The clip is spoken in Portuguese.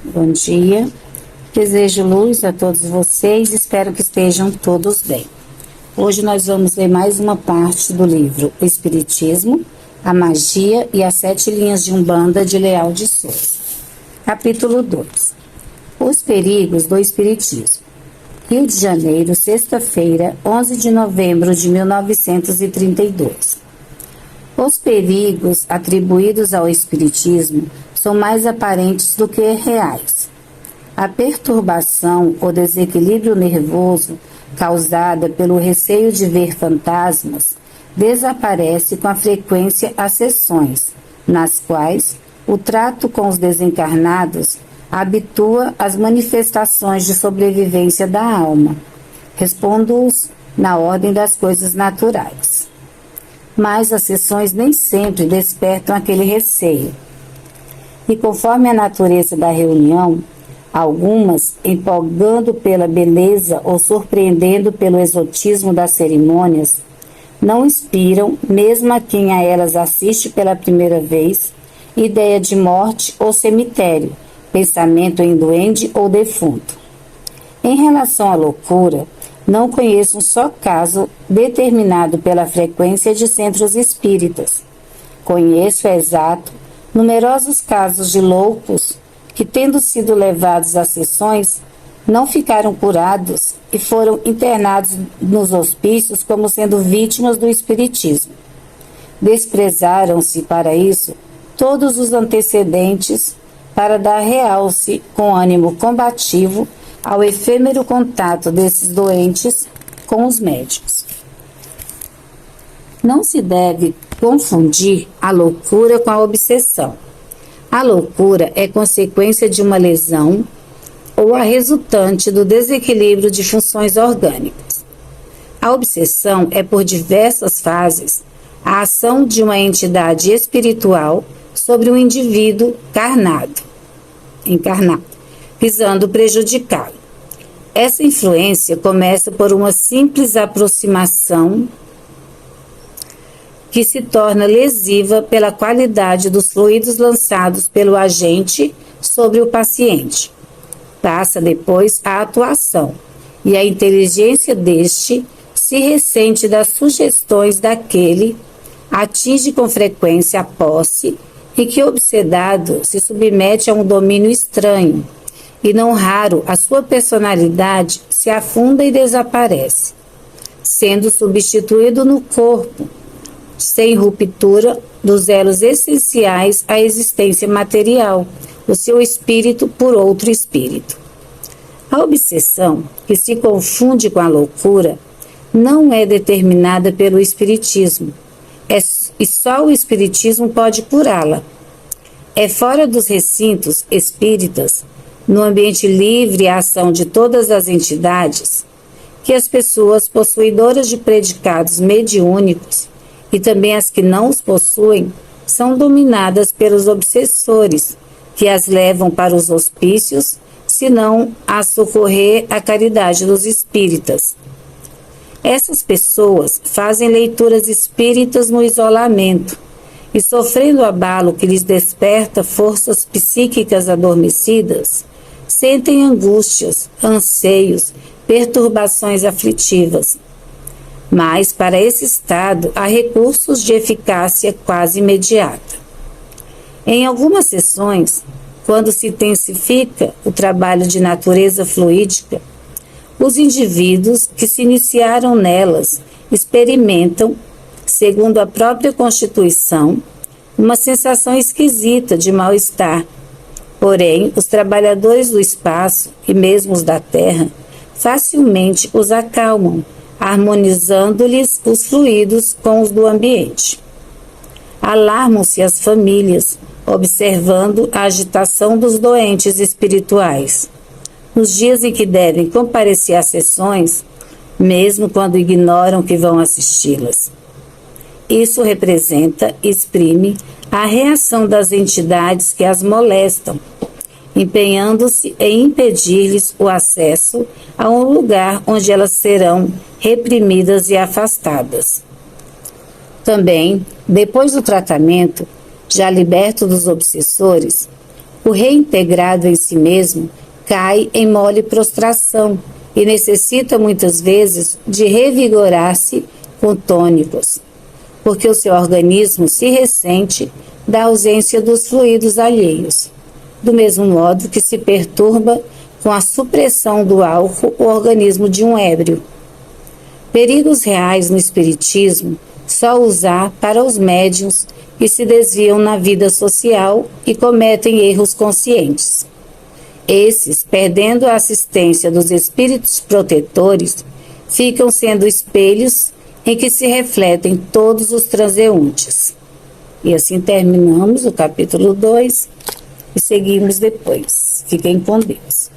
Bom dia, desejo luz a todos vocês, espero que estejam todos bem. Hoje nós vamos ler mais uma parte do livro O Espiritismo, a Magia e as 7 linhas de Umbanda de Leal de Souza. Capítulo 2. Os perigos do Espiritismo. Rio de Janeiro, sexta-feira, 11 de novembro de 1932. Os perigos atribuídos ao Espiritismo são mais aparentes do que reais. A perturbação ou desequilíbrio nervoso causada pelo receio de ver fantasmas desaparece com a frequência às sessões, nas quais o trato com os desencarnados habitua as manifestações de sobrevivência da alma, respondo-os na ordem das coisas naturais. Mas as sessões nem sempre despertam aquele receio. E conforme a natureza da reunião, algumas, empolgando pela beleza ou surpreendendo pelo exotismo das cerimônias, não inspiram, mesmo a quem a elas assiste pela primeira vez, ideia de morte ou cemitério, pensamento em duende ou defunto. Em relação à loucura, não conheço um só caso determinado pela frequência de centros espíritas. Conheço, é exato, numerosos casos de loucos que, tendo sido levados às sessões, não ficaram curados e foram internados nos hospícios como sendo vítimas do espiritismo. Desprezaram-se para isso todos os antecedentes para dar realce com ânimo combativo ao efêmero contato desses doentes com os médicos. Não se deve confundir a loucura com a obsessão. A loucura é consequência de uma lesão ou a resultante do desequilíbrio de funções orgânicas. A obsessão é, por diversas fases, a ação de uma entidade espiritual sobre um indivíduo encarnado, visando prejudicá-lo. Essa influência começa por uma simples aproximação que se torna lesiva pela qualidade dos fluidos lançados pelo agente sobre o paciente. Passa depois à atuação, e a inteligência deste se ressente das sugestões daquele, atinge com frequência a posse e que, obsedado, se submete a um domínio estranho, e não raro a sua personalidade se afunda e desaparece, sendo substituído no corpo, sem ruptura dos elos essenciais à existência material, o seu espírito por outro espírito. A obsessão, que se confunde com a loucura, não é determinada pelo espiritismo, e só o espiritismo pode curá-la. É fora dos recintos espíritas, no ambiente livre à ação de todas as entidades, que as pessoas possuidoras de predicados mediúnicos e também as que não os possuem são dominadas pelos obsessores, que as levam para os hospícios, se não a socorrer à caridade dos espíritas. Essas pessoas fazem leituras espíritas no isolamento e, sofrendo o abalo que lhes desperta forças psíquicas adormecidas, sentem angústias, anseios, perturbações aflitivas. Mas, para esse estado, há recursos de eficácia quase imediata. Em algumas sessões, quando se intensifica o trabalho de natureza fluídica, os indivíduos que se iniciaram nelas experimentam, segundo a própria constituição, uma sensação esquisita de mal-estar. Porém, os trabalhadores do espaço, e mesmo os da terra, facilmente os acalmam, harmonizando-lhes os fluidos com os do ambiente. Alarmam-se as famílias, observando a agitação dos doentes espirituais. Nos dias em que devem comparecer às sessões, mesmo quando ignoram que vão assisti-las. Isso representa, exprime, a reação das entidades que as molestam, empenhando-se em impedir-lhes o acesso a um lugar onde elas serão reprimidas e afastadas. Também, depois do tratamento, já liberto dos obsessores, O reintegrado em si mesmo cai em mole prostração e necessita muitas vezes de revigorar-se com tônicos, porque o seu organismo se ressente da ausência dos fluidos alheios, do mesmo modo que se perturba com a supressão do álcool o organismo de um ébrio. Perigos reais no espiritismo só os há para os médiuns que se desviam na vida social e cometem erros conscientes. Esses, perdendo a assistência dos espíritos protetores, ficam sendo espelhos em que se refletem todos os transeuntes. E assim terminamos o capítulo 2 e seguimos depois. Fiquem com Deus.